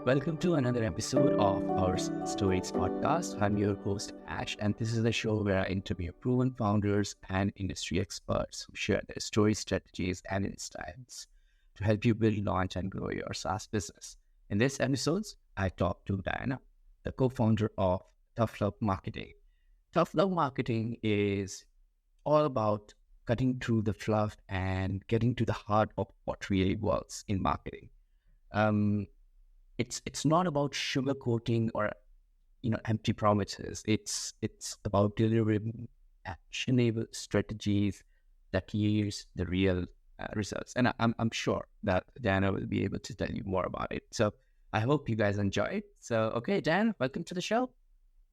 Welcome to another episode of our Stories podcast. I'm your host, Ash, and this is a show where I interview proven founders and industry experts who share their stories, strategies, and insights to help you build, launch, and grow your SaaS business. In this episode, I talked to Diana, the co-founder of Tough Love Marketing. Tough Love Marketing is all about cutting through the fluff and getting to the heart of what really works in marketing. It's not about sugarcoating or empty promises. It's about delivering actionable strategies that yields the real results. And I'm sure that Diana will be able to tell you more about it. So I hope you guys enjoy it. So okay, Dan, welcome to the show.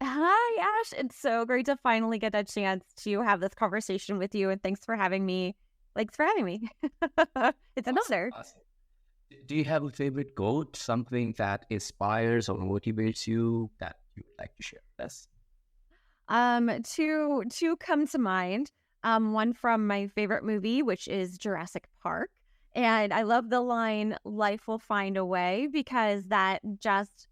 Hi, Ash. It's so great to finally get a chance to have this conversation with you. And thanks for having me. It's an honor. Awesome. Do you have a favorite quote, something that inspires or motivates you that you would like to share with us? Two come to mind. One from my favorite movie, which is Jurassic Park. And I love the line, "Life will find a way," because that just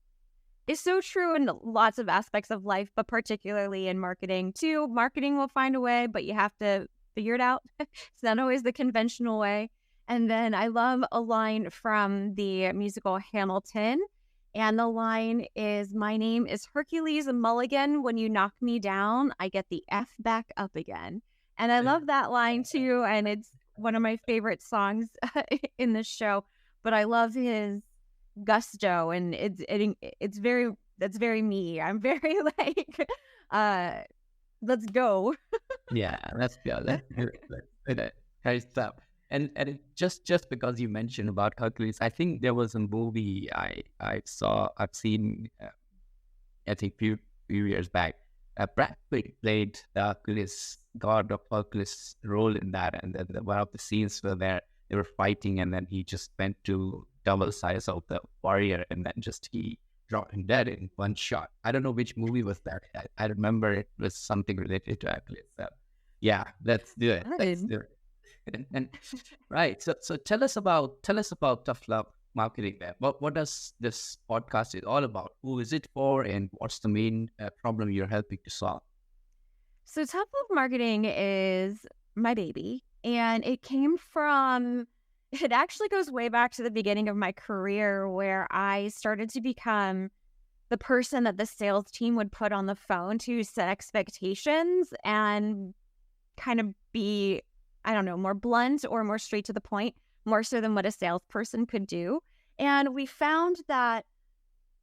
is so true in lots of aspects of life, but particularly in marketing too. Marketing will find a way, but you have to figure it out. It's not always the conventional way. And then I love a line from the musical Hamilton. And the line is, "My name is Hercules Mulligan. When you knock me down, I get the F back up again." And I love that line too. And it's one of my favorite songs in this show. But I love his gusto, and that's very me. I'm very like, let's go. Yeah, let's go. Let's do it. Hey, stop. And just because you mentioned about Hercules, I think there was a movie I've seen, I think few years back. Brad Pitt played the Hercules, god of Hercules role in that, and then one of the scenes where they were fighting, and then he just went to double size of the warrior, and then just he dropped him dead in one shot. I don't know which movie was that. I remember it was something related to Hercules. So yeah, let's do it. Let's do it. And right. So tell us about Tough Love Marketing then. What does this podcast is all about? Who is it for, and what's the main problem you're helping to solve? So Tough Love Marketing is my baby, and it actually goes way back to the beginning of my career, where I started to become the person that the sales team would put on the phone to set expectations and kind of be, I don't know, more blunt or more straight to the point, more so than what a salesperson could do. And we found that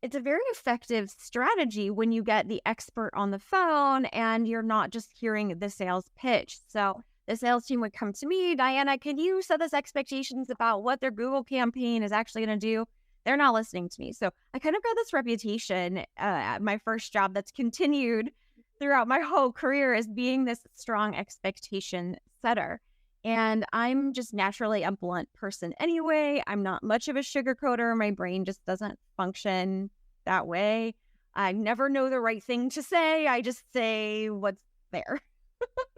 it's a very effective strategy when you get the expert on the phone and you're not just hearing the sales pitch. So the sales team would come to me, "Diana, can you set this expectations about what their Google campaign is actually going to do?" They're not listening to me. So I kind of got this reputation at my first job that's continued throughout my whole career as being this strong expectation setter. And I'm just naturally a blunt person anyway. I'm not much of a sugarcoater. My brain just doesn't function that way. I never know the right thing to say. I just say what's there.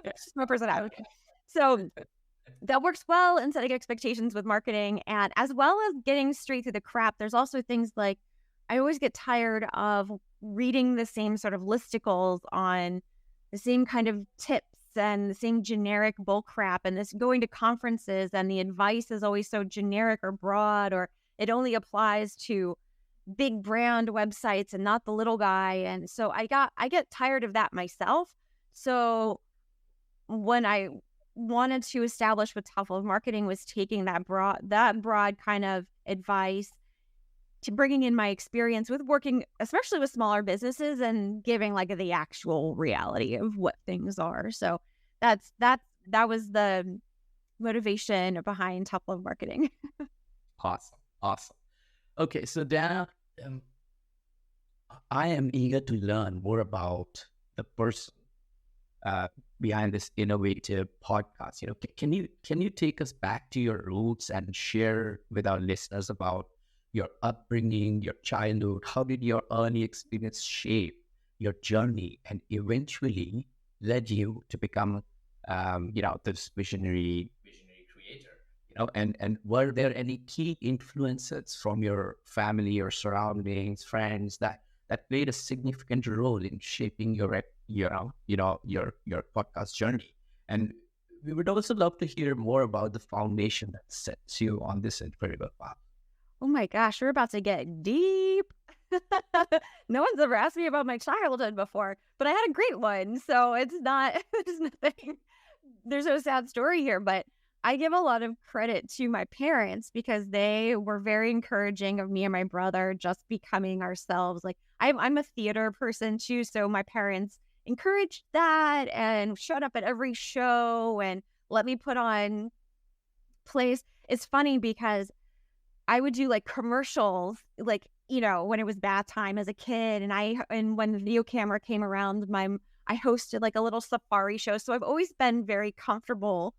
It's just my personality. So that works well in setting expectations with marketing, and as well as getting straight through the crap. There's also things like, I always get tired of reading the same sort of listicles on the same kind of tips and the same generic bull crap, and this going to conferences, and the advice is always so generic or broad, or it only applies to big brand websites and not the little guy. And so I get tired of that myself. So when I wanted to establish what Tough Love Marketing was, taking that broad kind of advice to bringing in my experience with working, especially with smaller businesses, and giving like the actual reality of what things are. So that was the motivation behind Tough Love Marketing. Awesome. Okay, so Dana, I am eager to learn more about the person behind this innovative podcast. Can you take us back to your roots and share with our listeners about your upbringing, your childhood? How did your early experience shape your journey and eventually led you to become, this visionary creator And were there any key influences from your family or surroundings, friends that played a significant role in shaping your podcast journey? And we would also love to hear more about the foundation that sets you on this incredible path. Oh my gosh, we're about to get deep. No one's ever asked me about my childhood before, but I had a great one. So it's not, there's nothing, there's no sad story here, but I give a lot of credit to my parents because they were very encouraging of me and my brother just becoming ourselves. Like I'm a theater person too. So my parents encouraged that and showed up at every show and let me put on plays. It's funny because I would do like commercials, like, when it was bath time as a kid. And when the video camera came around, I hosted like a little safari show. So I've always been very comfortable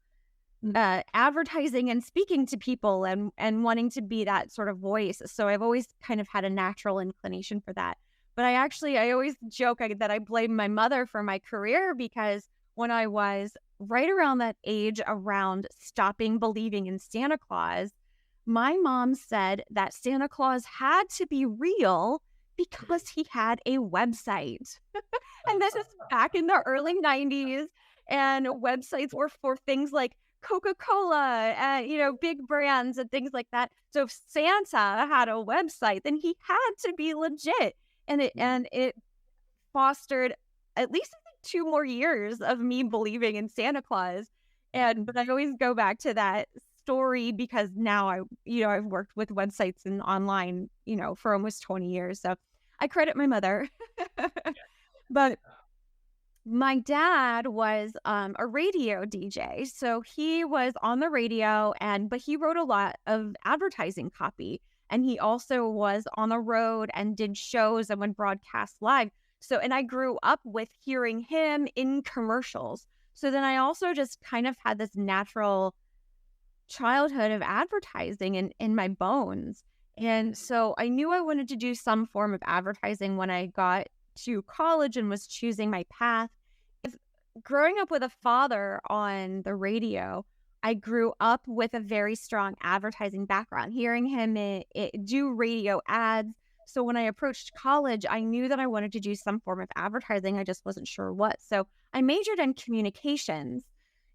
advertising and speaking to people and wanting to be that sort of voice. So I've always kind of had a natural inclination for that. But I always joke that I blame my mother for my career because when I was right around that age, around stopping believing in Santa Claus, my mom said that Santa Claus had to be real because he had a website. And this is back in the early 90s. And websites were for things like Coca-Cola and, big brands and things like that. So if Santa had a website, then he had to be legit. And it fostered at least I think 2 more years of me believing in Santa Claus. But I always go back to that story because now I've worked with websites and online, for almost 20 years. So I credit my mother. But my dad was a radio DJ. So he was on the radio but he wrote a lot of advertising copy. And he also was on the road and did shows and would broadcast live. And I grew up with hearing him in commercials. So then I also just kind of had this natural childhood of advertising in my bones. And so I knew I wanted to do some form of advertising when I got to college and was choosing my path. Growing up with a father on the radio, I grew up with a very strong advertising background, hearing him do radio ads. So when I approached college, I knew that I wanted to do some form of advertising. I just wasn't sure what. So I majored in communications.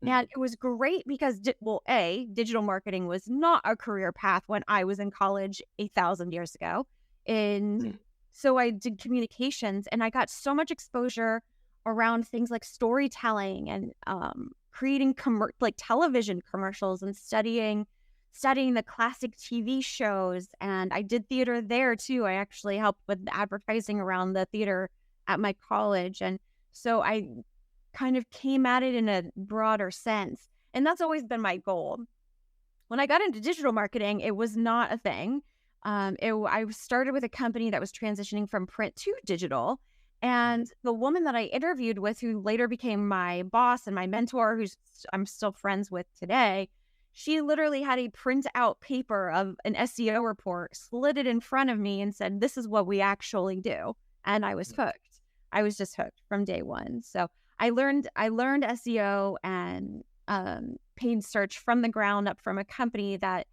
And it was great because, digital marketing was not a career path when I was in college 8,000 years ago. And so I did communications and I got so much exposure around things like storytelling and creating like television commercials and studying the classic TV shows. And I did theater there too. I actually helped with the advertising around the theater at my college. And so I kind of came at it in a broader sense. And that's always been my goal. When I got into digital marketing, it was not a thing. I started with a company that was transitioning from print to digital. And the woman that I interviewed with, who later became my boss and my mentor, I'm still friends with today, she literally had a print out paper of an SEO report, slid it in front of me and said, "This is what we actually do." And I was hooked. I was just hooked from day one. So I learned SEO and paid search from the ground up from a company that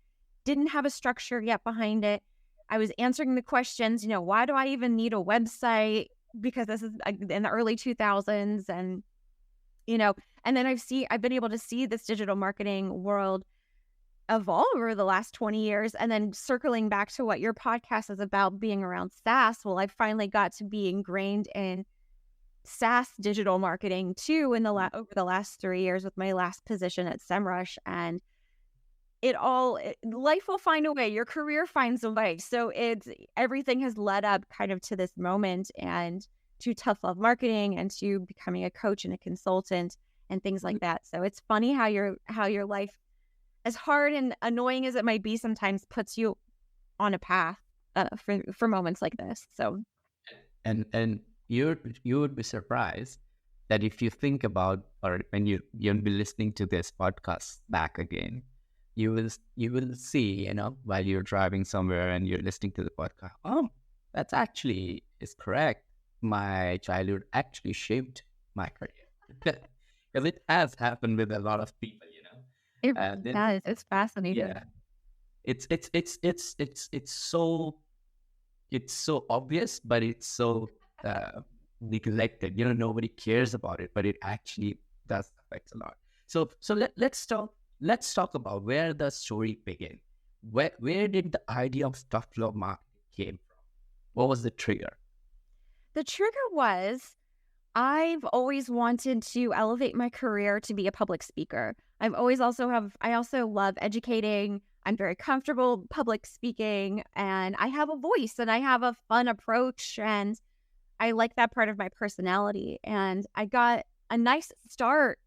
didn't have a structure yet behind it. I was answering the questions, why do I even need a website? Because this is in the early 2000s. And then I've been able to see this digital marketing world evolve over the last 20 years. And then circling back to what your podcast is about, being around SaaS, well, I finally got to be ingrained in SaaS digital marketing too over the last 3 years with my last position at SEMrush. And life will find a way. Your career finds a way. So everything has led up kind of to this moment and to tough love marketing and to becoming a coach and a consultant and things like that. So it's funny how your life, as hard and annoying as it might be, sometimes puts you on a path for moments like this. So, and you would be surprised that if you think about, or when you'll be listening to this podcast back again, you will see, while you're driving somewhere and you're listening to the podcast, oh, that's actually is correct. My childhood actually shaped my career. Because it has happened with a lot of people. It Then does. It's fascinating. yeah, it's so obvious, but it's so neglected. Nobody cares about it, but it actually does affect a lot. So let's talk about where the story began. Where did the idea of tough love marketing came from? What was the trigger? The trigger was I've always wanted to elevate my career to be a public speaker. I also love educating. I'm very comfortable public speaking, and I have a voice and I have a fun approach, and I like that part of my personality. And I got a nice start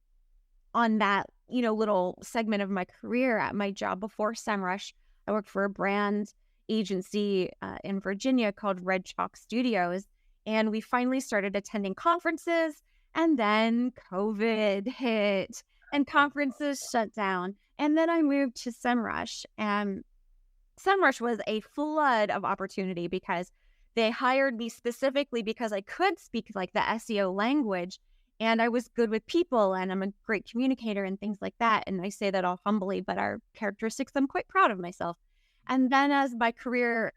on that, little segment of my career at my job before SEMrush. I worked for a brand agency in Virginia called Red Chalk Studios. And we finally started attending conferences. And then COVID hit and conferences shut down. And then I moved to SEMrush. And SEMrush was a flood of opportunity because they hired me specifically because I could speak like the SEO language and I was good with people and I'm a great communicator and things like that. And I say that all humbly, but our characteristics, I'm quite proud of myself. And then as my career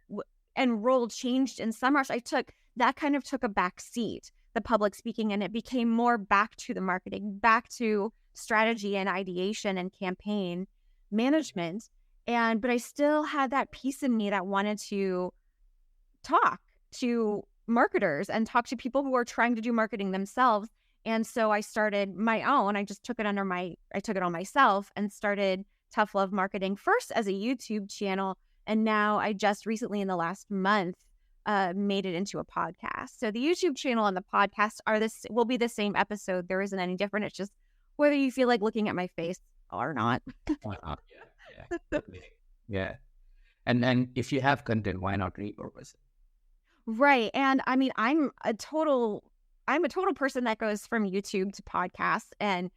and role changed in SEMrush, that kind of took a back seat, the public speaking, and it became more back to the marketing, back to strategy and ideation and campaign management. But I still had that piece in me that wanted to talk to marketers and talk to people who are trying to do marketing themselves. And so I started my own. I took it on myself and started Tough Love Marketing first as a YouTube channel. And now I just recently in the last month made it into a podcast. So the YouTube channel and the podcast will be the same episode. There isn't any different. It's just whether you feel like looking at my face or not. Yeah. Yeah. And if you have content, why not repurpose it? Right. And I mean, I'm a total person that goes from YouTube to podcasts. And,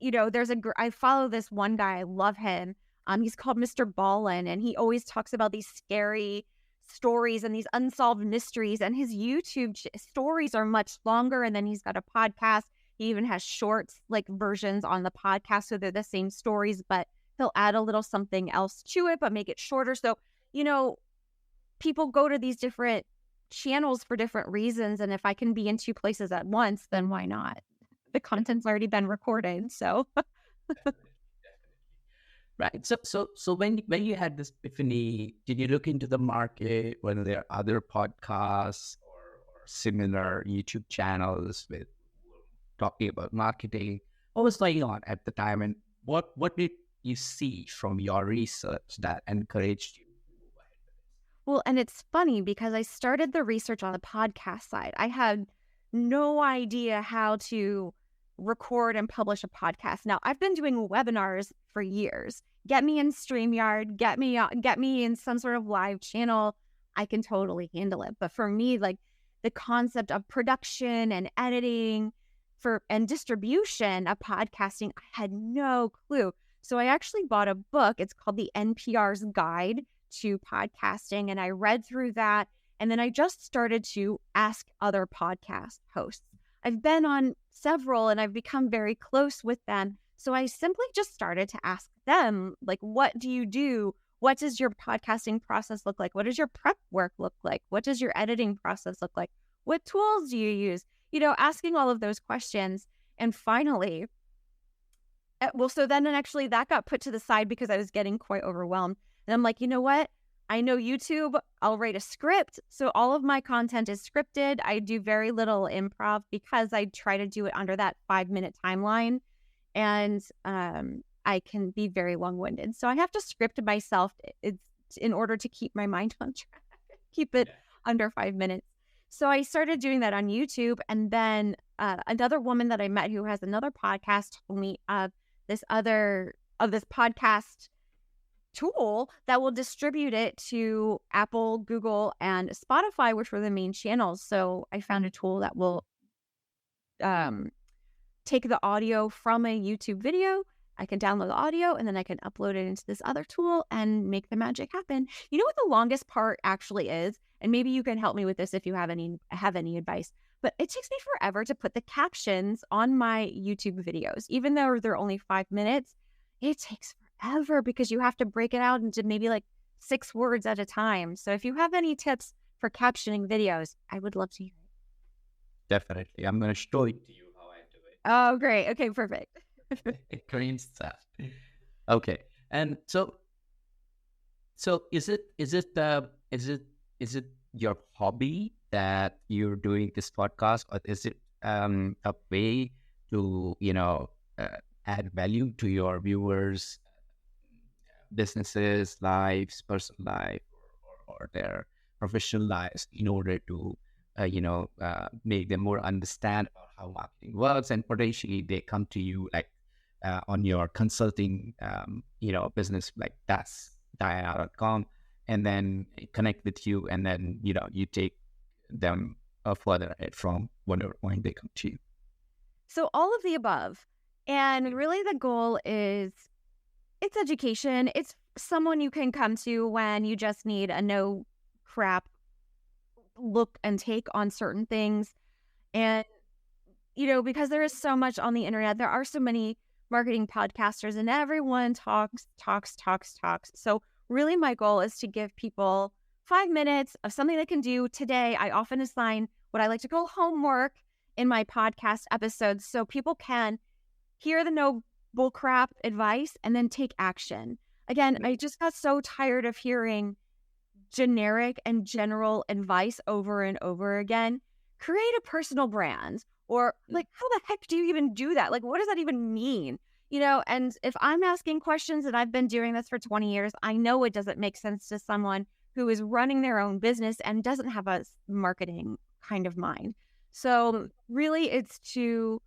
I follow this one guy. I love him. He's called Mr. Ballin, and he always talks about these scary stories and these unsolved mysteries. And his YouTube stories are much longer. And then he's got a podcast. He even has shorts, like versions on the podcast. So they're the same stories, but he'll add a little something else to it, but make it shorter. So, people go to these different channels for different reasons. And if I can be in two places at once, then why not? The content's already been recorded. So Right. So when you had this epiphany, did you look into the market, whether there are other podcasts or similar YouTube channels with talking about marketing? What was going on at the time, and what did you see from your research that encouraged you to move ahead with this? well, and it's funny because I started the research on the podcast side. I had no idea how to record and publish a podcast. Now, I've been doing webinars for years. Get me in StreamYard, get me in some sort of live channel. I can totally handle it. But for me, like the concept of production and editing and distribution of podcasting, I had no clue. So I actually bought a book. It's called The NPR's Guide to Podcasting. And I read through that. And then I just started to ask other podcast hosts. I've been on several and I've become very close with them. So I simply just started to ask them, like, what do you do? What does your podcasting process look like? What does your prep work look like? What does your editing process look like? What tools do you use? Asking all of those questions. And finally, so then actually that got put to the side because I was getting quite overwhelmed. And I'm like, you know what? I know YouTube, I'll write a script. So all of my content is scripted. I do very little improv because I try to do it under that 5-minute timeline. And I can be very long-winded. So I have to script myself in order to keep my mind on track, keep it under 5 minutes. So I started doing that on YouTube. And then another woman that I met who has another podcast told me of this podcast tool that will distribute it to Apple, Google, and Spotify, which were the main channels. So I found a tool that will take the audio from a YouTube video. I can download the audio and then I can upload it into this other tool and make the magic happen. You know what the longest part actually is? And maybe you can help me with this if you have any advice. But it takes me forever to put the captions on my YouTube videos. Even though they're only 5 minutes, it takes forever because you have to break it out into maybe like 6 words at a time. So if you have any tips for captioning videos, I would love to hear it. Definitely. I'm going to show it to you how I do it. Oh, great. Okay, perfect. Great stuff. Okay. And so is it your hobby that you're doing this podcast, or is it a way to add value to your viewers' businesses, lives, personal life, or their professional lives, in order to make them more understand about how marketing works, and potentially they come to you like on your consulting business, like that's Diana.com, and then connect with you, and then you take them further ahead from whatever point they come to you. So all of the above. And really the goal is it's education. It's someone you can come to when you just need a no crap look and take on certain things. And, because there is so much on the internet, there are so many marketing podcasters and everyone talks. So really my goal is to give people 5 minutes of something they can do today. I often assign what I like to call homework in my podcast episodes so people can hear the no bullcrap advice and then take action. Again, I just got so tired of hearing generic and general advice over and over again. Create a personal brand, or like, how the heck do you even do that? Like, what does that even mean? And if I'm asking questions and I've been doing this for 20 years, I know it doesn't make sense to someone who is running their own business and doesn't have a marketing kind of mind. So really it's to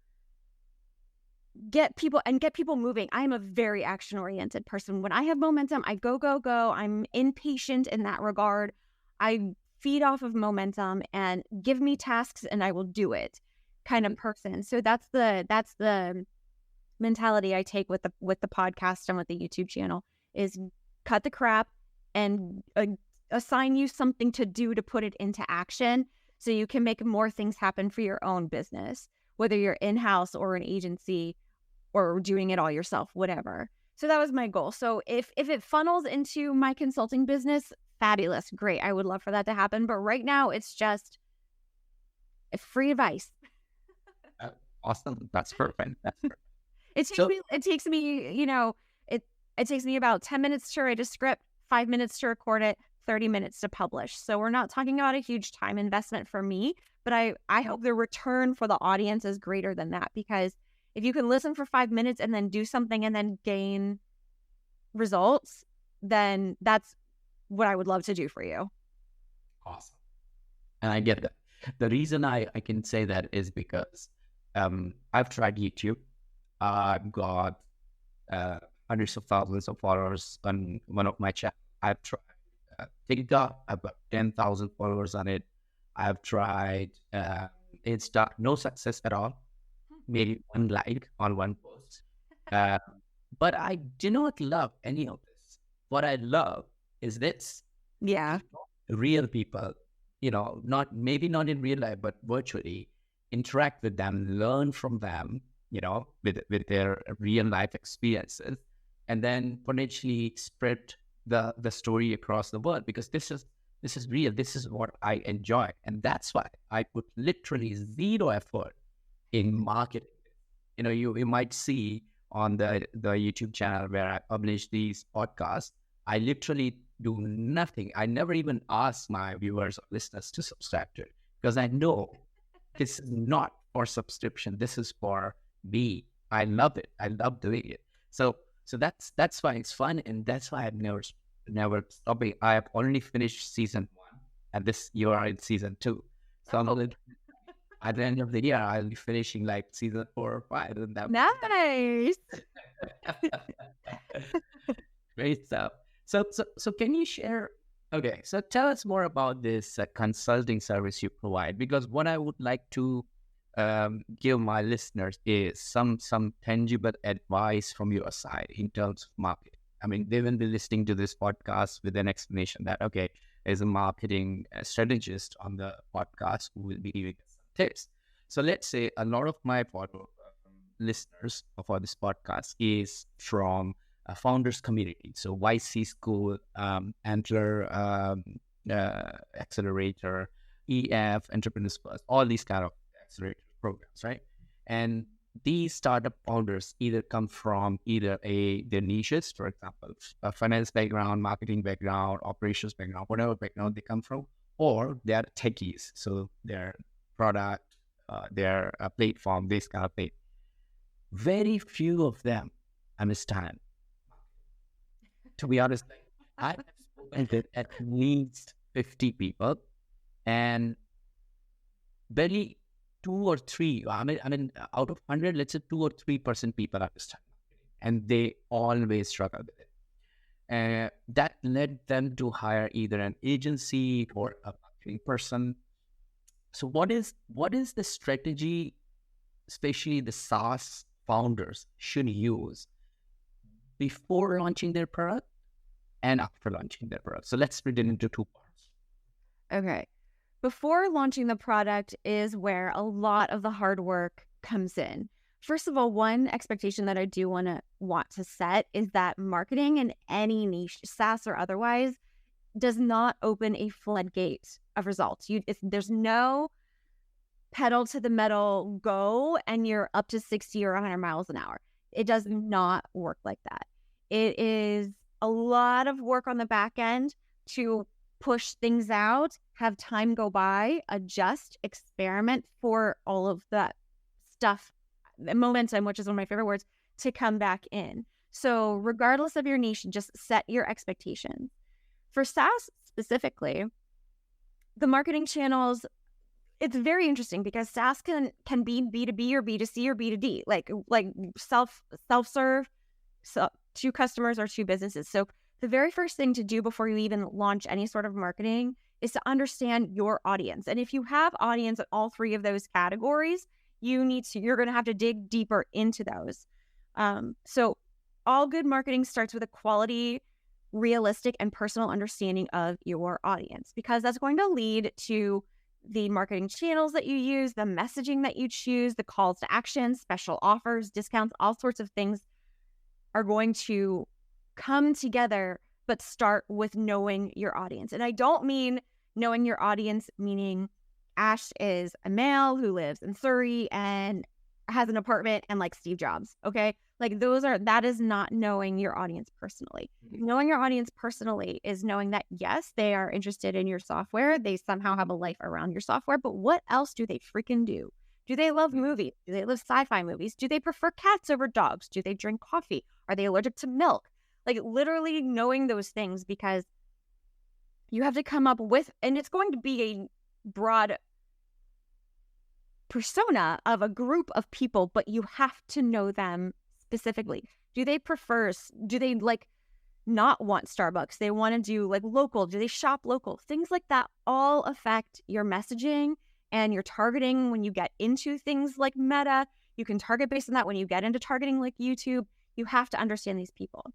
get people moving. I am a very action-oriented person. When I have momentum, I go. I'm impatient in that regard. I feed off of momentum, and give me tasks and I will do it kind of person. So that's the mentality I take with the podcast and with the YouTube channel, is cut the crap and assign you something to do to put it into action so you can make more things happen for your own business, whether you're in-house or an agency or doing it all yourself, whatever. So that was my goal. So if it funnels into my consulting business, fabulous, great. I would love for that to happen. But right now it's just free advice. Awesome. That's perfect. It takes me about 10 minutes to write a script, 5 minutes to record it, 30 minutes to publish. So we're not talking about a huge time investment for me, but I hope the return for the audience is greater than that, because if you can listen for 5 minutes and then do something and then gain results, then that's what I would love to do for you. Awesome. And I get that. The reason I can say that is because I've tried YouTube. I've got hundreds of thousands of followers on one of my channels. I've tried TikTok. I've got 10,000 followers on it. I've tried Insta. No success at all. Maybe one like on one post. But I do not love any of this. What I love is this. Yeah. Real people, not in real life, but virtually interact with them, learn from them, with their real life experiences, and then potentially spread the story across the world, because this is real. This is what I enjoy. And that's why I put literally zero effort in marketing. You might see on the YouTube channel where I publish these podcasts, I literally do nothing. I never even ask my viewers or listeners to subscribe to it, because I know this is not for subscription. This is for me. I love it. I love doing it. So that's why it's fun, and that's why I've never stopping. I have already finished season 1, and this you are in season 2. So at the end of the year, I'll be finishing like season 4 or 5. And that nice. Great stuff. So can you share? Okay, so tell us more about this consulting service you provide, because what I would like to give my listeners is some tangible advice from your side in terms of marketing. I mean, they will be listening to this podcast with an explanation that, okay, there's a marketing strategist on the podcast who will be giving us some tips. So let's say a lot of my listeners for this podcast is from a founders community. So YC School, Antler Accelerator, EF, Entrepreneurs Plus, all these kind of accelerator programs, right? And these startup founders either come from their niches, for example, a finance background, marketing background, operations background, whatever background they come from, or they're techies. So their product, their platform, this kind of thing. Very few of them understand. To be honest, I have spoken to at least 50 people, and very 2 or 3. I mean, out of 100, let's say 2 or 3% people understand, and they always struggle with it. That led them to hire either an agency or a marketing person. So, what is the strategy, especially the SaaS founders should use before launching their product and after launching their product? So let's split it into 2 parts. Okay. Before launching the product is where a lot of the hard work comes in. First of all, one expectation that I do want to set is that marketing in any niche, SaaS or otherwise, does not open a floodgate of results. There's no pedal to the metal go and you're up to 60 or 100 miles an hour. It does not work like that. It is a lot of work on the back end to push things out, have time go by, adjust, experiment for all of that stuff, momentum, which is one of my favorite words, to come back in. So regardless of your niche, just set your expectations. For SaaS specifically, the marketing channels, it's very interesting because SaaS can be B2B or B2C or B2D, like self-serve, so to customers or to businesses. So the very first thing to do before you even launch any sort of marketing is to understand your audience. And if you have audience in all 3 of those categories, you're going to have to dig deeper into those. So all good marketing starts with a quality, realistic, and personal understanding of your audience, because that's going to lead to the marketing channels that you use, the messaging that you choose, the calls to action, special offers, discounts, all sorts of things are going to come together, but start with knowing your audience. And I don't mean knowing your audience meaning Ash is a male who lives in Surrey and has an apartment and like Steve Jobs. Okay. Like that is not knowing your audience personally. Knowing your audience personally is knowing that, yes, they are interested in your software. They somehow have a life around your software, but what else do they freaking do? Do they love movies? Do they love sci-fi movies? Do they prefer cats over dogs? Do they drink coffee? Are they allergic to milk? Like literally knowing those things, because you have to come up with, and it's going to be a broad persona of a group of people, but you have to know them specifically. Do they like not want Starbucks? They want to do like local. Do they shop local? Things like that all affect your messaging and your targeting. When you get into things like Meta, you can target based on that. When you get into targeting like YouTube, you have to understand these people.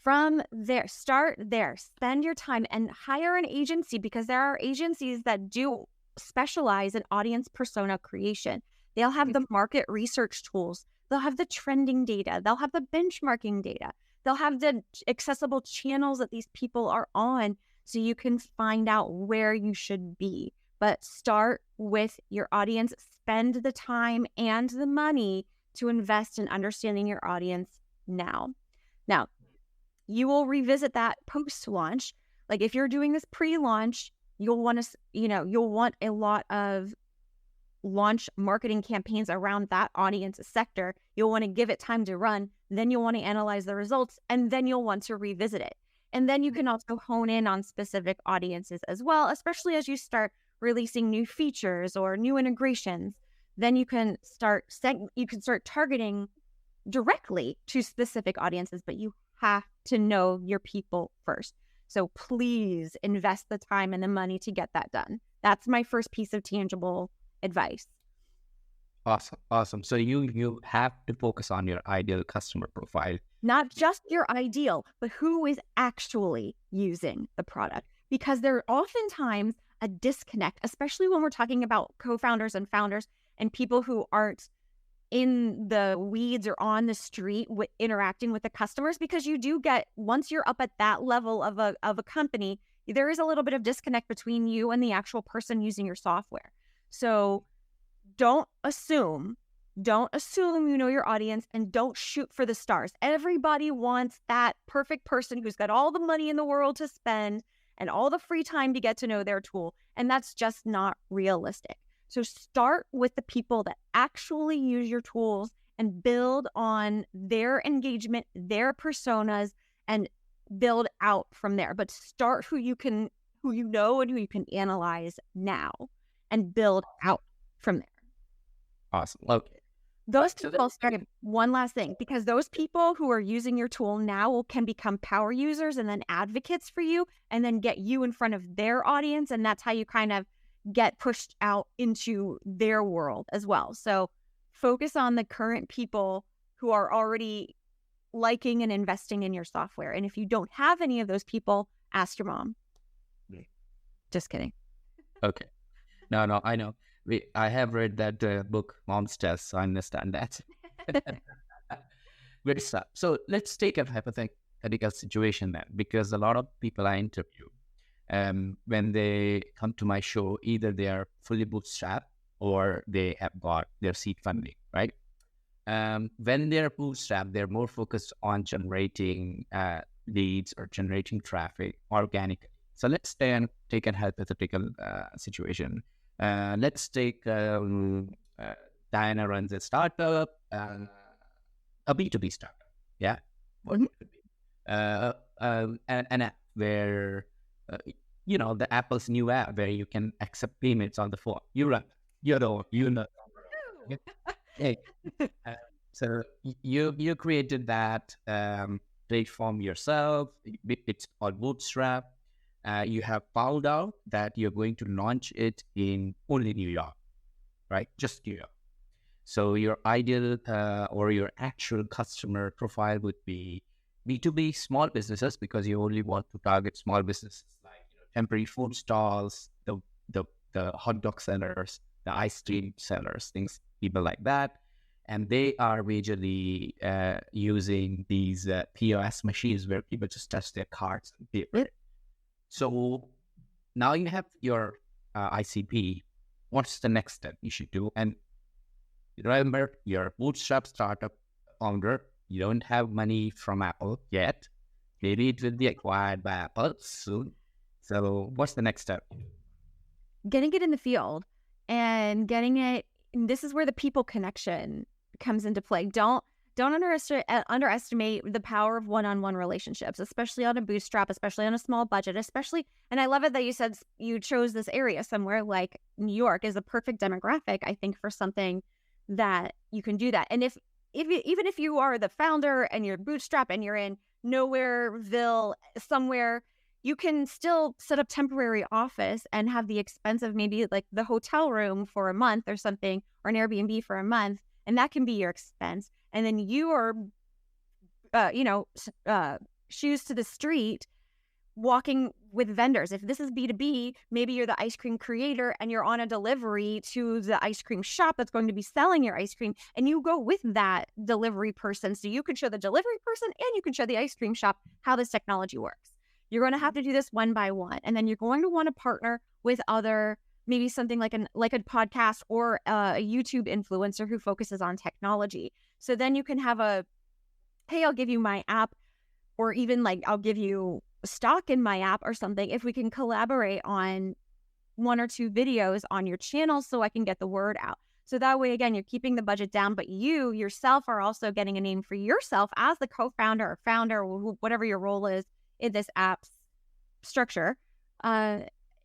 From there, start there, spend your time and hire an agency, because there are agencies that do specialize in audience persona creation. They'll have the market research tools. They'll have the trending data. They'll have the benchmarking data. They'll have the accessible channels that these people are on, so you can find out where you should be. But start with your audience. Spend the time and the money to invest in understanding your audience now. Now, you will revisit that post-launch. Like if you're doing this pre-launch, you'll want a lot of launch marketing campaigns around that audience sector. You'll want to give it time to run. Then you'll want to analyze the results, and then you'll want to revisit it. And then you can also hone in on specific audiences as well, especially as you start releasing new features or new integrations. Then you can start targeting directly to specific audiences, but you have to know your people first. So please invest the time and the money to get that done. That's my first piece of tangible advice. Awesome. So you have to focus on your ideal customer profile. Not just your ideal, but who is actually using the product. Because there are oftentimes a disconnect, especially when we're talking about co-founders and founders and people who aren't in the weeds or on the street interacting with the customers, because you do get, once you're up at that level of a company, there is a little bit of disconnect between you and the actual person using your software. So don't assume you know your audience, and don't shoot for the stars. Everybody wants that perfect person who's got all the money in the world to spend and all the free time to get to know their tool. And that's just not realistic. So start with the people that actually use your tools and build on their engagement, their personas, and build out from there. But start who you know and who you can analyze now, and build out from there. Awesome. Okay. Those people, sorry, one last thing, because those people who are using your tool now can become power users and then advocates for you, and then get you in front of their audience. And that's how you kind of get pushed out into their world as well. So focus on the current people who are already liking and investing in your software. And if you don't have any of those people, ask your mom. Just kidding. Okay. No, I know. I have read that book, Mom's Test, so I understand that. Good stuff. So let's take a hypothetical situation then, because a lot of people I interview, when they come to my show, either they are fully bootstrapped or they have got their seed funding, right? When they're bootstrapped, they're more focused on generating leads or generating traffic organically. So let's take a hypothetical situation. Let's take Diana runs a startup, a B2B startup. Yeah. What would it be? An app where, the Apple's new app where you can accept payments on the phone. You know. Hey. So you created that platform yourself. It's called Bootstrap. You have found out that you're going to launch it in only New York, right? Just New York. So your ideal or your actual customer profile would be B2B small businesses, because you only want to target small businesses like temporary food stalls, the hot dog sellers, the ice cream sellers, people like that. And they are majorly using these POS machines where people just touch their cards and pay for it. So now you have your ICP. What's the next step you should do? And remember, you're a bootstrap startup founder. You don't have money from Apple yet. Maybe it will be acquired by Apple soon. So what's the next step? Getting it in the field and getting it. This is where the people connection comes into play. Don't underestimate the power of one-on-one relationships, especially on a bootstrap, especially on a small budget, and I love it that you said you chose this area somewhere like New York is a perfect demographic, I think, for something that you can do that. And even if you are the founder and you're bootstrap and you're in Nowhereville somewhere, you can still set up temporary office and have the expense of maybe like the hotel room for a month or something, or an Airbnb for a month. And that can be your expense. And then you are, shoes to the street, walking with vendors. If this is B2B, maybe you're the ice cream creator and you're on a delivery to the ice cream shop that's going to be selling your ice cream. And you go with that delivery person. So you can show the delivery person and you can show the ice cream shop how this technology works. You're going to have to do this one by one. And then you're going to want to partner with other, maybe something like a podcast or a YouTube influencer who focuses on technology. So then you can have hey, I'll give you my app, or even like I'll give you stock in my app or something. If we can collaborate on 1 or 2 videos on your channel so I can get the word out. So that way, again, you're keeping the budget down, but you yourself are also getting a name for yourself as the co-founder or founder, or whatever your role is in this app's structure.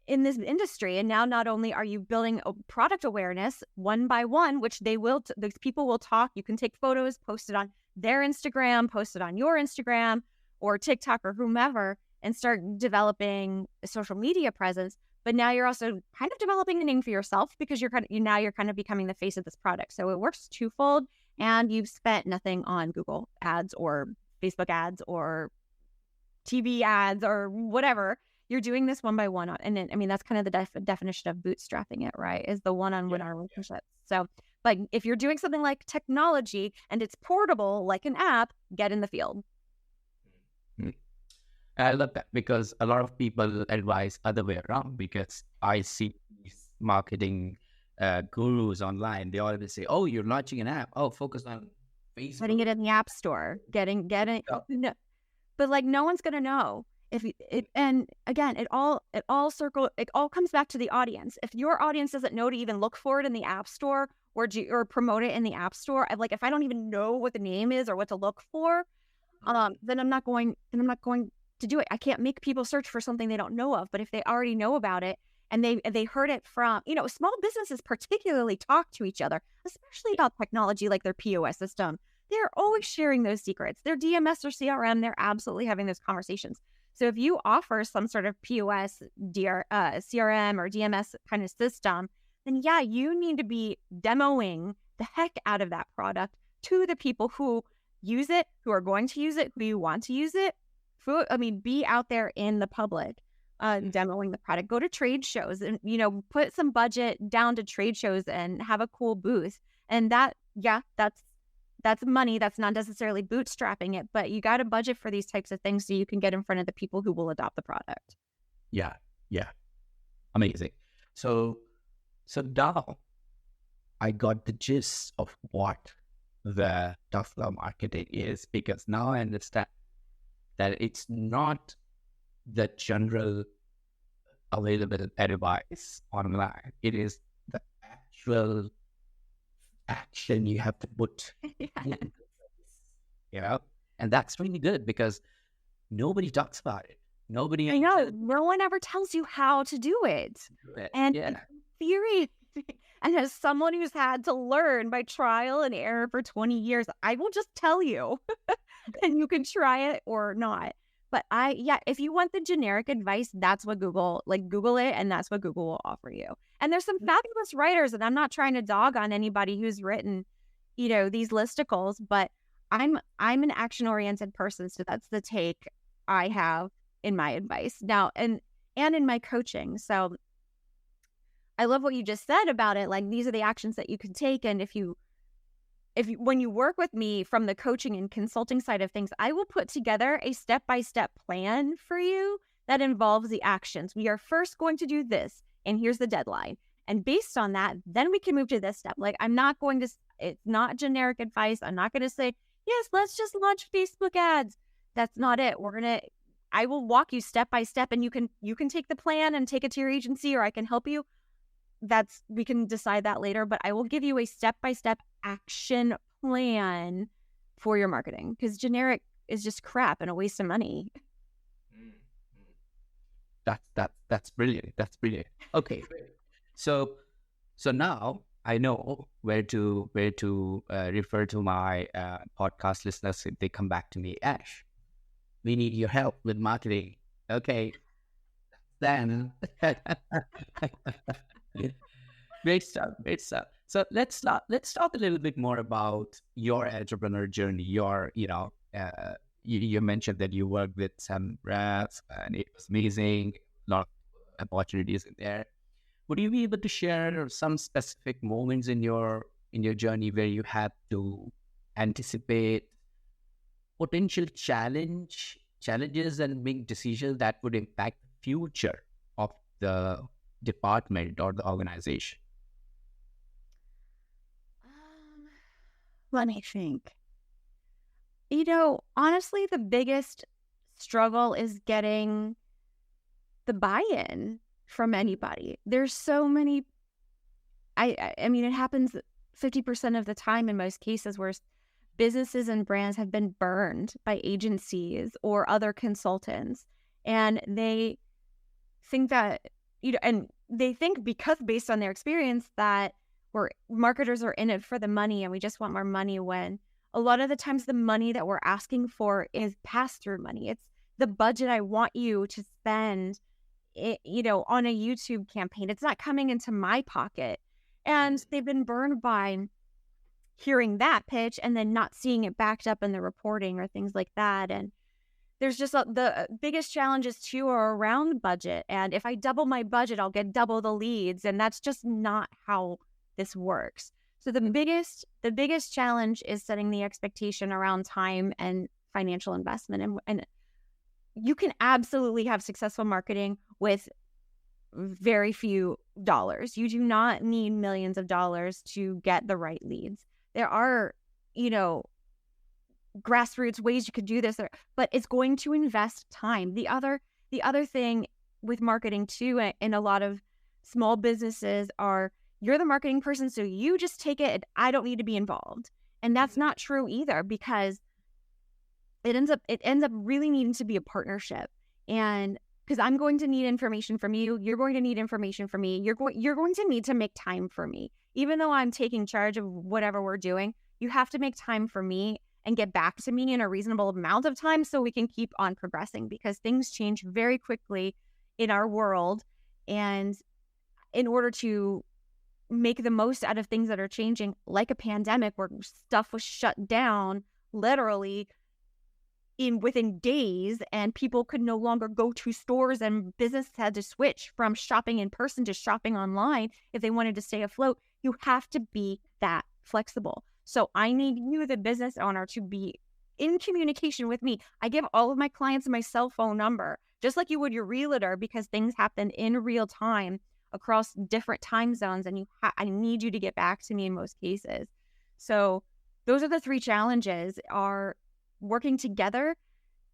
In this industry. And now not only are you building a product awareness one by one, which those people will talk, you can take photos, post it on their Instagram, post it on your Instagram or TikTok or whomever, and start developing a social media presence. But now you're also kind of developing a name for yourself, because you're kind of becoming the face of this product. So it works twofold, and you've spent nothing on Google ads or Facebook ads or TV ads or whatever. You're doing this one by one. And then, that's kind of the definition of bootstrapping it, right? Is the one-on-one relationships. So But if you're doing something like technology and it's portable, like an app, get in the field. Mm. I love that because a lot of people advise other way around, because I see these marketing gurus online. They always say, "Oh, you're launching an app. Oh, focus on Putting it Facebook." in the app store, getting no, but like no one's gonna know if it. And again, it all comes back to the audience. If your audience doesn't know to even look for it in the app store or promote it in the app store, if I don't even know what the name is or what to look for, then I'm not going to do it. I can't make people search for something they don't know of. But if they already know about it and they heard it from, small businesses particularly talk to each other, especially about technology like their POS system. They're always sharing those secrets. Their DMS or CRM, they're absolutely having those conversations. So if you offer some sort of POS, CRM or DMS kind of system, then yeah, you need to be demoing the heck out of that product to the people who use it, who are going to use it, who you want to use it. Be out there in the public, demoing the product. Go to trade shows and, put some budget down to trade shows and have a cool booth. And that's money. That's not necessarily bootstrapping it, but you got to budget for these types of things so you can get in front of the people who will adopt the product. Yeah, yeah, amazing. So now I got the gist of what the Tesla marketing is, because now I understand that it's not the general available advice online. It is the actual action you have to put in, and that's really good because nobody talks about it. Nobody. I know. No one ever tells you how to do it. And in theory, and as someone who's had to learn by trial and error for 20 years, I will just tell you, and you can try it or not. But if you want the generic advice, that's what Google it, and that's what Google will offer you. And there's some fabulous writers, and I'm not trying to dog on anybody who's written, these listicles, but I'm an action-oriented person, so that's the take I have in my advice now and in my coaching. So I love what you just said about it. Like, these are the actions that you can take. And when you work with me from the coaching and consulting side of things, I will put together a step-by-step plan for you that involves the actions. We are first going to do this, and here's the deadline. And based on that, then we can move to this step. Like, it's not generic advice. I'm not going to say, yes, let's just launch Facebook ads. That's not it. I will walk you step by step, and you can take the plan and take it to your agency, or I can help you. We can decide that later, but I will give you a step-by-step action plan for your marketing, because generic is just crap and a waste of money. That's brilliant. That's brilliant. Okay. So now I know where to refer to my podcast listeners if they come back to me. Ash, we need your help with marketing. Okay. Then great stuff. So let's talk a little bit more about your entrepreneur journey. You mentioned that you worked with some reps and it was amazing. A lot of opportunities in there. Would you be able to share some specific moments in your journey where you had to anticipate potential challenges and make decisions that would impact the future of the department or the organization? Let me think. Honestly, the biggest struggle is getting the buy-in from anybody. There's so many. I mean, it happens 50% of the time in most cases where businesses and brands have been burned by agencies or other consultants, and they think that and they think, because based on their experience, that marketers are in it for the money and we just want more money, when a lot of the times the money that we're asking for is pass-through money. It's the budget I want you to spend on a YouTube campaign. It's not coming into my pocket. And they've been burned by hearing that pitch and then not seeing it backed up in the reporting or things like that. And there's just the biggest challenges too are around budget. And if I double my budget, I'll get double the leads. And that's just not how this works. So the biggest challenge is setting the expectation around time and financial investment. And you can absolutely have successful marketing with very few dollars. You do not need millions of dollars to get the right leads. There are, grassroots ways you could do this, but it's going to invest time. The other thing with marketing too, and a lot of small businesses are, you're the marketing person, so you just take it and I don't need to be involved. And that's not true either, because it ends up really needing to be a partnership. And because I'm going to need information from you, you're going to need information from me, you're going to need to make time for me. Even though I'm taking charge of whatever we're doing, you have to make time for me and get back to me in a reasonable amount of time so we can keep on progressing, because things change very quickly in our world. And in order to make the most out of things that are changing, like a pandemic where stuff was shut down literally within days, and people could no longer go to stores, and business had to switch from shopping in person to shopping online if they wanted to stay afloat, you have to be that flexible. So I need you, the business owner, to be in communication with me. I give all of my clients my cell phone number, just like you would your realtor, because things happen in real time across different time zones, and I need you to get back to me in most cases. So those are the three challenges: are working together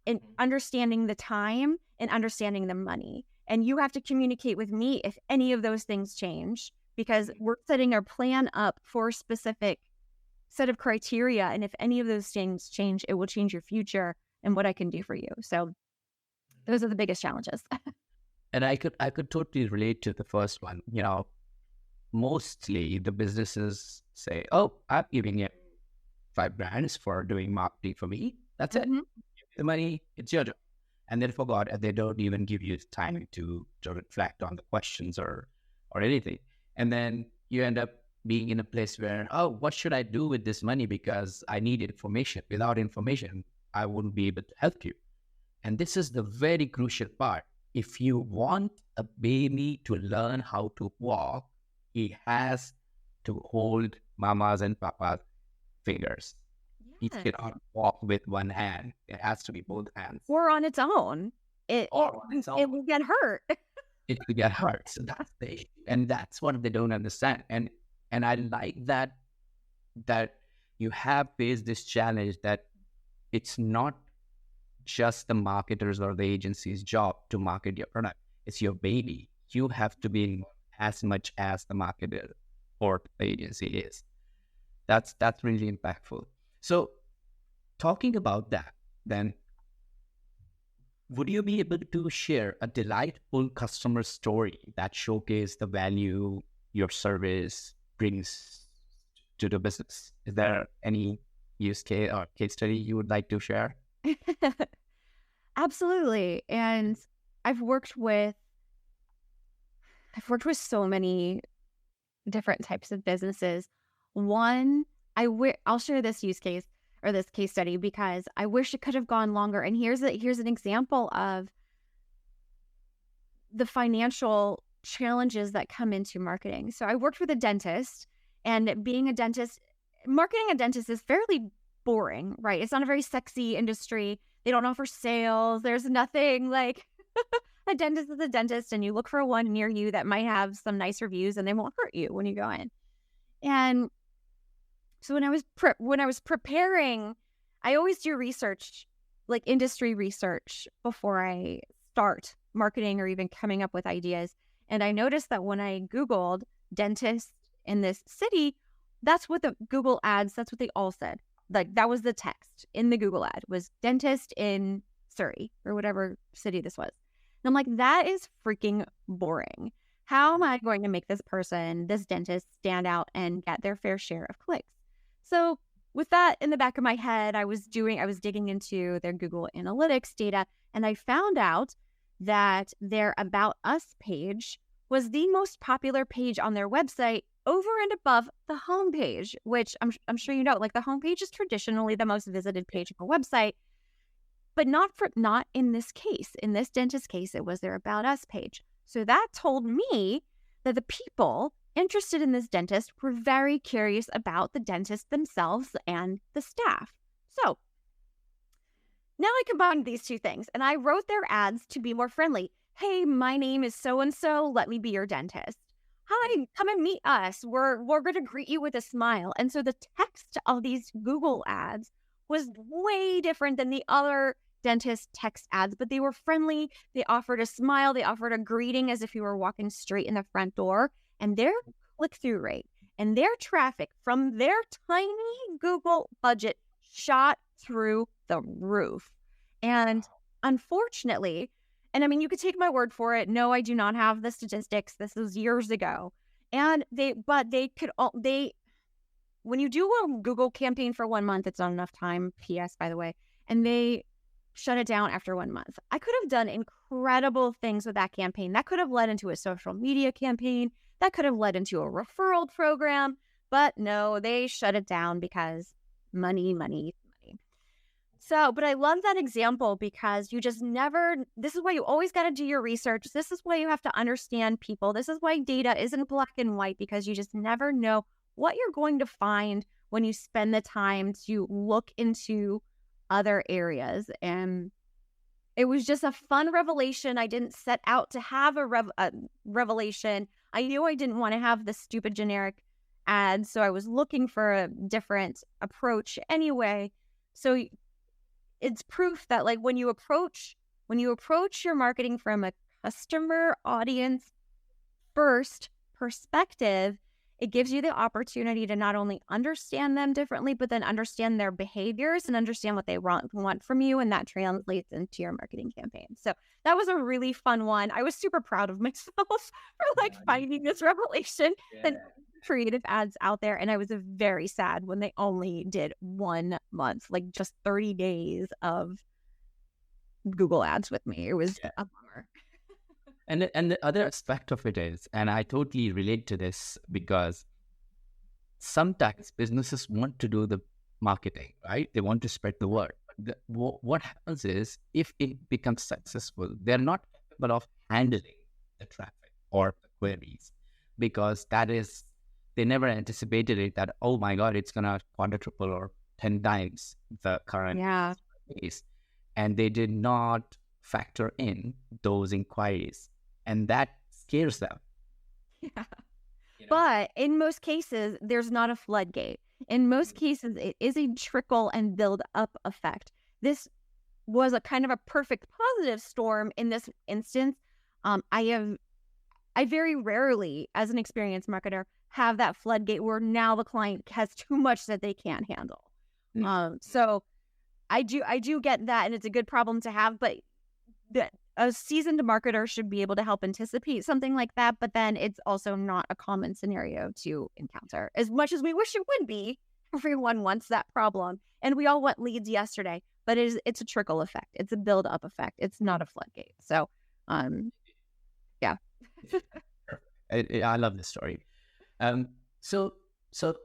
and understanding the time and understanding the money. And you have to communicate with me if any of those things change, because we're setting our plan up for a specific set of criteria. And if any of those things change, it will change your future and what I can do for you. So those are the biggest challenges. And I could totally relate to the first one. Mostly the businesses say, "Oh, I'm giving you $5,000 for doing marketing for me. That's it. Mhm. The money, it's your job." And they forgot, and they don't even give you time to reflect on the questions or anything. And then you end up being in a place where, "Oh, what should I do with this money? Because I need information. Without information, I wouldn't be able to help you." And this is the very crucial part. If you want a baby to learn how to walk, he has to hold mama's and papa's fingers. He Yes. cannot walk with one hand. It has to be both hands. Or on its own. It will get hurt. It could get hurt. So that's the issue. And that's what they don't understand. And I like that you have faced this challenge, that it's not just the marketers or the agency's job to market your product. It's your baby. You have to be involved as much as the marketer or the agency is. That's really impactful. So talking about that, then, would you be able to share a delightful customer story that showcases the value your service brings to the business? Is there any use case or case study you would like to share? Absolutely. And I've worked with so many different types of businesses. One, I'll share this use case or this case study because I wish it could have gone longer. And here's an example of the financial challenges that come into marketing. So I worked with a dentist, and being a dentist, marketing a dentist is fairly boring, right? It's not a very sexy industry. They don't offer sales. There's nothing like a dentist is a dentist, and you look for one near you that might have some nice reviews, and they won't hurt you when you go in. And so when I was preparing, I always do research, like industry research, before I start marketing or even coming up with ideas. And I noticed that when I Googled dentist in this city, that's what the Google ads, that's what they all said. Like that was the text in the Google ad, was dentist in Surrey or whatever city this was. And I'm like, that is freaking boring. How am I going to make this dentist, stand out and get their fair share of clicks? So with that in the back of my head, I was digging into their Google Analytics data, and I found out that their About Us page was the most popular page on their website, over and above the homepage, which I'm sure you know, like the homepage is traditionally the most visited page of a website, but not in this case. In this dentist case, it was their About Us page. So that told me that the people interested in this dentist were very curious about the dentist themselves and the staff. So now I combined these two things and I wrote their ads to be more friendly. Hey, my name is so-and-so. Let me be your dentist. Hi, come and meet us. We're going to greet you with a smile. And so the text of these Google ads was way different than the other dentist text ads, but they were friendly. They offered a smile. They offered a greeting as if you were walking straight in the front door. And their click-through rate and their traffic from their tiny Google budget shot through the roof. And unfortunately, and I mean, you could take my word for it. No, I do not have the statistics. This was years ago. And when you do a Google campaign for 1 month, it's not enough time, PS, by the way, and they shut it down after 1 month. I could have done incredible things with that campaign. That could have led into a social media campaign. That could have led into a referral program. But no, they shut it down because money, money, money. So, but I love that example because you just never, this is why you always got to do your research. This is why you have to understand people. This is why data isn't black and white, because you just never know what you're going to find when you spend the time to look into other areas. And it was just a fun revelation. I didn't set out to have a revelation. I knew I didn't want to have the stupid generic ads, so I was looking for a different approach anyway. So it's proof that like when you approach your marketing from a customer audience first perspective, it gives you the opportunity to not only understand them differently, but then understand their behaviors and understand what they want from you. And that translates into your marketing campaign. So that was a really fun one. I was super proud of myself for like finding this revelation and creative ads out there. And I was very sad when they only did 1 month, like just 30 days of Google ads with me. It was a bummer. And the other aspect of it is, and I totally relate to this, because sometimes businesses want to do the marketing, right? They want to spread the word. What happens is, if it becomes successful, they're not capable of handling the traffic or the queries, because they never anticipated it that, oh my God, it's going to quadruple or 10 times the current case. And they did not factor in those inquiries. And that scares them. Yeah. You know? But in most cases, there's not a floodgate. In most cases, it is a trickle and build up effect. This was a kind of a perfect positive storm in this instance. I very rarely, as an experienced marketer, have that floodgate where now the client has too much that they can't handle. So I do get that, and it's a good problem to have, but a seasoned marketer should be able to help anticipate something like that, but then it's also not a common scenario to encounter. As much as we wish it would be, everyone wants that problem, and we all want leads yesterday, but it's a trickle effect. It's a build-up effect. It's not a floodgate. So, yeah. I love this story. So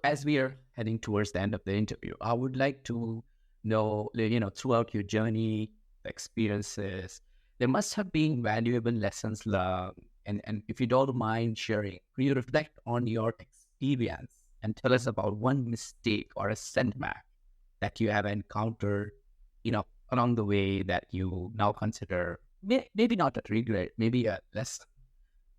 as we are heading towards the end of the interview, I would like to know, throughout your journey, experiences, there must have been valuable lessons learned. And if you don't mind sharing, will you reflect on your experience and tell us about one mistake or a setback that you have encountered, along the way that you now consider maybe not a regret, maybe a lesson?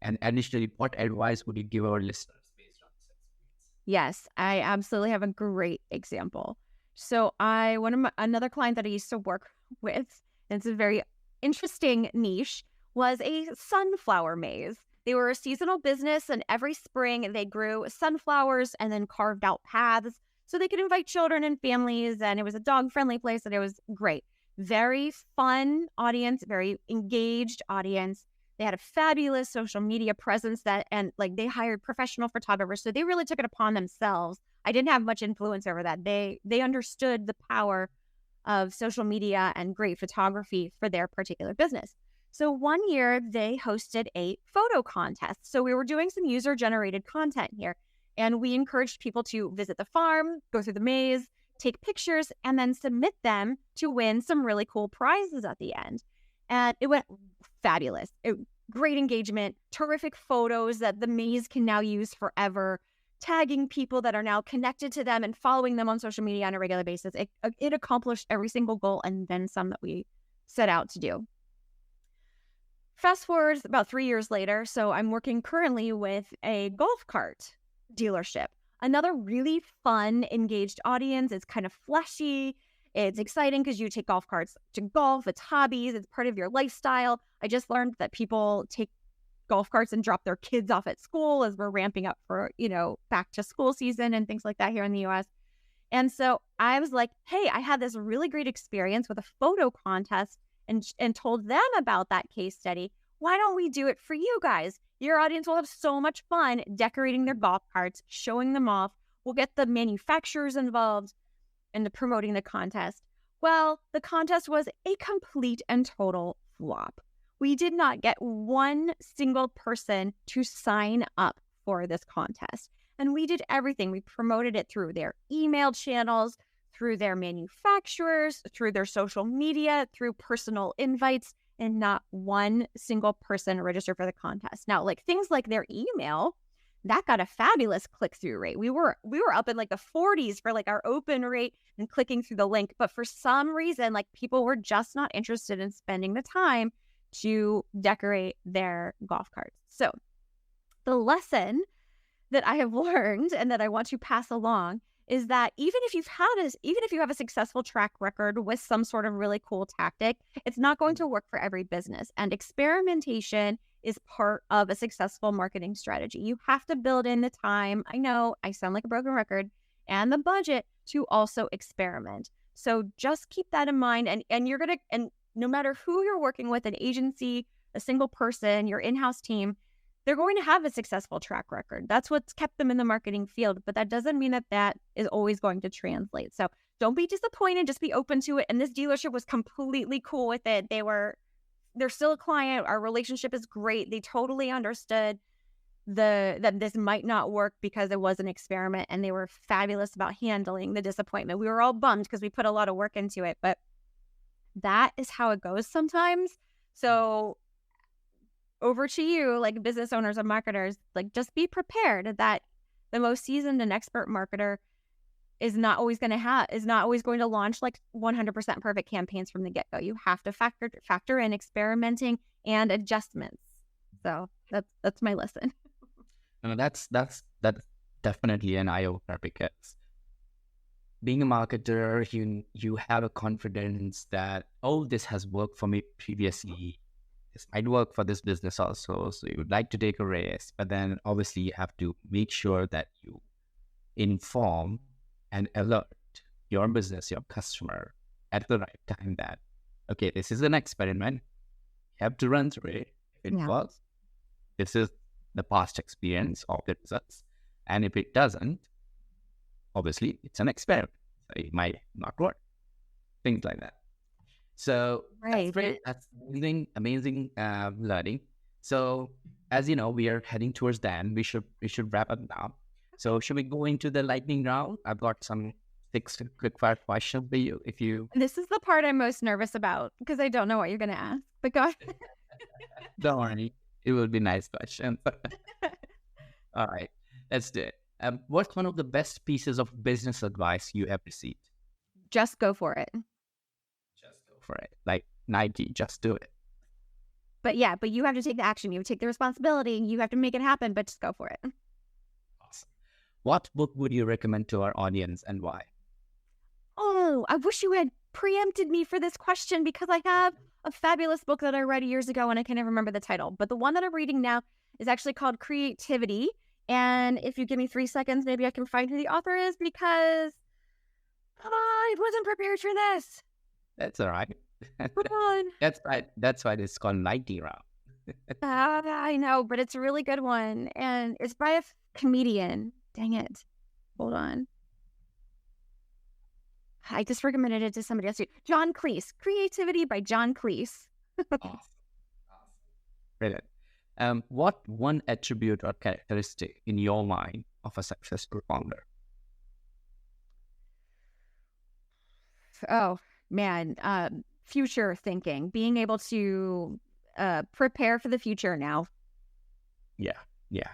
And additionally, what advice would you give our listeners based on this experience? Yes, I absolutely have a great example. So another client that I used to work with, and it's a very interesting niche, was a sunflower maze. They were a seasonal business, and every spring they grew sunflowers and then carved out paths so they could invite children and families, and it was a dog-friendly place, and it was great. Very fun audience, very engaged audience. They had a fabulous social media presence and they hired professional photographers, so they really took it upon themselves. I didn't have much influence over that. They understood the power of social media and great photography for their particular business. So one year they hosted a photo contest. So we were doing some user-generated content here, and we encouraged people to visit the farm, go through the maze, take pictures, and then submit them to win some really cool prizes at the end. And it went fabulous. great engagement, terrific photos that the maze can now use forever, tagging people that are now connected to them and following them on social media on a regular basis. It accomplished every single goal and then some that we set out to do. Fast forward about 3 years later, so I'm working currently with a golf cart dealership. Another really fun, engaged audience. It's kind of fleshy. It's exciting because you take golf carts to golf. It's hobbies. It's part of your lifestyle. I just learned that people take golf carts and drop their kids off at school as we're ramping up for, back to school season and things like that here in the US. And so I was like, hey, I had this really great experience with a photo contest and told them about that case study. Why don't we do it for you guys? Your audience will have so much fun decorating their golf carts, showing them off. We'll get the manufacturers involved in promoting the contest. Well, the contest was a complete and total flop. We did not get one single person to sign up for this contest. And we did everything. We promoted it through their email channels, through their manufacturers, through their social media, through personal invites, and not one single person registered for the contest. Now, things like their email, that got a fabulous click-through rate. We were up in the 40s for our open rate and clicking through the link. But for some reason, people were just not interested in spending the time to decorate their golf carts. So the lesson that I have learned and that I want to pass along is that even if you have a successful track record with some sort of really cool tactic, it's not going to work for every business. And experimentation is part of a successful marketing strategy. You have to build in the time. I know I sound like a broken record, and the budget to also experiment. So just keep that in mind. And no matter who you're working with, an agency, a single person, your in-house team, they're going to have a successful track record. That's what's kept them in the marketing field, but that doesn't mean that is always going to translate. So don't be disappointed, just be open to it. And this dealership was completely cool with it. They're still a client. Our relationship is great. They totally understood that this might not work because it was an experiment, and they were fabulous about handling the disappointment. We were all bummed because we put a lot of work into it, but that is how it goes sometimes. So over to you, business owners and marketers, just be prepared that the most seasoned and expert marketer is not always going to launch 100% perfect campaigns from the get-go. You have to factor in experimenting and adjustments. So that's my lesson. And that's definitely an eye-opener, because being a marketer, you have a confidence that, oh, this has worked for me previously. This might work for this business also. So you would like to take a risk, but then obviously you have to make sure that you inform and alert your business, your customer at the right time that, okay, this is an experiment. You have to run through it. If it works, this is the past experience of the results. And if it doesn't, obviously it's an experiment. So it might not work. Things like that. So that's great. That's amazing learning. So as you know, we are heading towards the end. We should wrap up now. So should we go into the lightning round? I've got some 6 quick fire questions for you. This is the part I'm most nervous about because I don't know what you're going to ask. But go ahead. Don't worry, it will be nice questions. All right, let's do it. What's one of the best pieces of business advice you have received? Just go for it. For it, like Nike, just do it. But you have to take the action. You take the responsibility. You have to make it happen, but just go for it. Awesome. What book would you recommend to our audience and why? Oh, I wish you had preempted me for this question because I have a fabulous book that I read years ago and I can't even remember the title. But the one that I'm reading now is actually called Creativity. And if you give me 3 seconds, maybe I can find who the author is because I wasn't prepared for this. That's all right. That's right. That's why it's called lightning round. I know, but it's a really good one. And it's by a comedian. Dang it. Hold on. I just recommended it to somebody else. John Cleese. Creativity by John Cleese. Awesome. Brilliant. What one attribute or characteristic in your mind of a successful founder? Oh, man. Future thinking, being able to prepare for the future now. Yeah, yeah.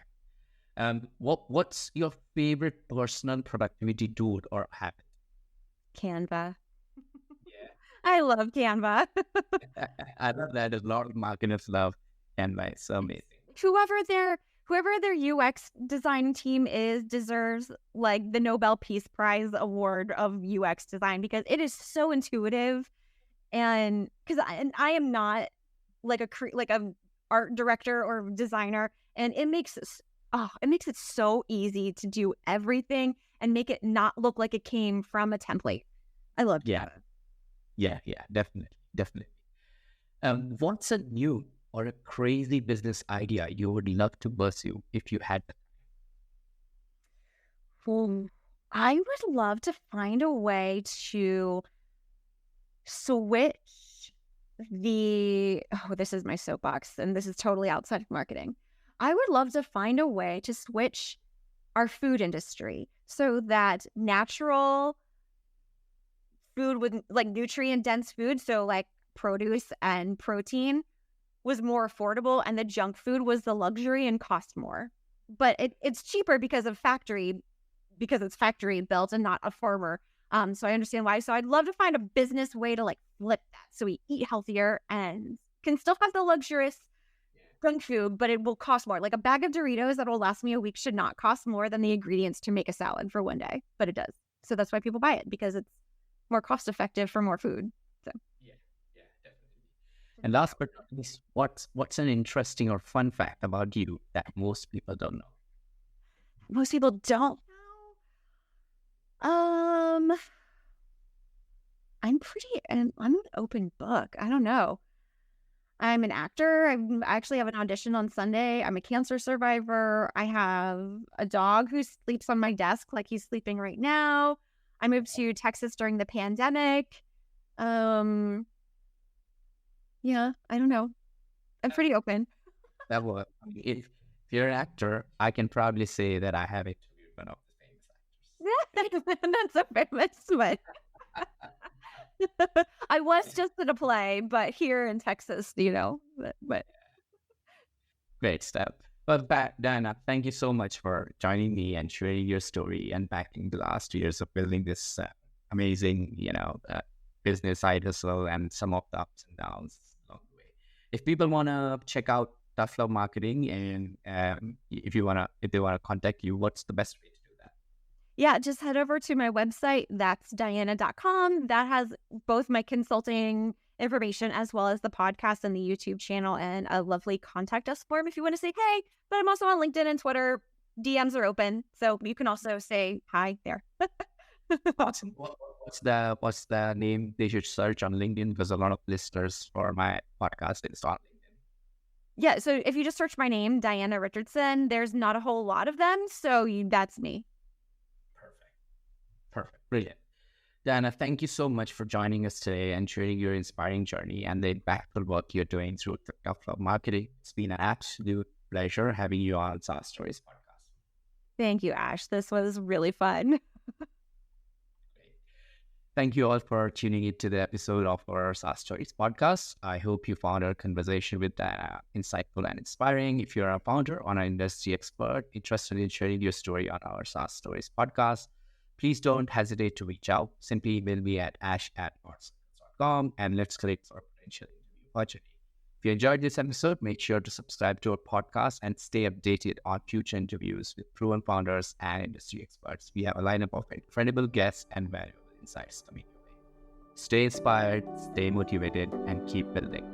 What's your favorite personal productivity tool or habit? Canva. Yeah, I love Canva. I love that. A lot of marketers love Canva. It's amazing. Whoever their UX design team is deserves like the Nobel Peace Prize award of UX design, because it is so intuitive. And because I am not like a art director or designer, and it makes it so easy to do everything and make it not look like it came from a template. I love Yeah, yeah, definitely, definitely. What's a new or a crazy business idea you would love to pursue if you had? I would love to find a way to switch this is my soapbox, and this is totally outside of marketing. I would love to find a way to switch our food industry so that natural food with like nutrient dense food, so like produce and protein, was more affordable, and the junk food was the luxury and cost more. But it's cheaper because it's factory built and not a farmer. So I understand why. So I'd love to find a business way to like flip that, so we eat healthier and can still have the luxurious junk food, but it will cost more. Like a bag of Doritos that will last me a week should not cost more than the ingredients to make a salad for one day, but it does. So that's why people buy it, because it's more cost effective for more food. So Yeah, definitely. And last but not least, what's an interesting or fun fact about you that most people don't know? most people don't know. I'm an open book. I don't know. I'm an actor. I actually have an audition on Sunday. I'm a cancer survivor. I have a dog who sleeps on my desk like he's sleeping right now. I moved to Texas during the pandemic. Um, yeah, I don't know. I'm pretty open. That was if you're an actor, I can probably say that I have interviewed one of the famous actors. That's a famous one. I was just in a play, but here in Texas, but Great stuff. Well, Diana, thank you so much for joining me and sharing your story and backing the last 2 years of building this amazing, business side hustle and some of the ups and downs along the way. If people want to check out Tough Love Marketing and if they wanna contact you, what's the best way to do that? yeah, just head over to my website. That's diana.com. That has both my consulting information as well as the podcast and the YouTube channel, and a lovely contact us form if you want to say hey. But I'm also on LinkedIn and Twitter. DMs are open, so you can also say hi there. Awesome. What's the name they should search on LinkedIn? Because a lot of listeners for my podcast is on LinkedIn. Yeah, so if you just search my name, Diana Richardson, there's not a whole lot of them, so that's me. Perfect. Brilliant. Diana, thank you so much for joining us today and sharing your inspiring journey and the impactful work you're doing through Tough Love Marketing. It's been an absolute pleasure having you on SaaS Stories podcast. Thank you, Ash. This was really fun. Thank you all for tuning into the episode of our SaaS Stories podcast. I hope you found our conversation with Diana insightful and inspiring. If you're a founder or an industry expert interested in sharing your story on our SaaS Stories podcast, please don't hesitate to reach out. Simply email me at ash@markscom and let's collect for a potential interview opportunity. If you enjoyed this episode, make sure to subscribe to our podcast and stay updated on future interviews with proven founders and industry experts. We have a lineup of incredible guests and valuable insights coming your way. Stay inspired, stay motivated, and keep building.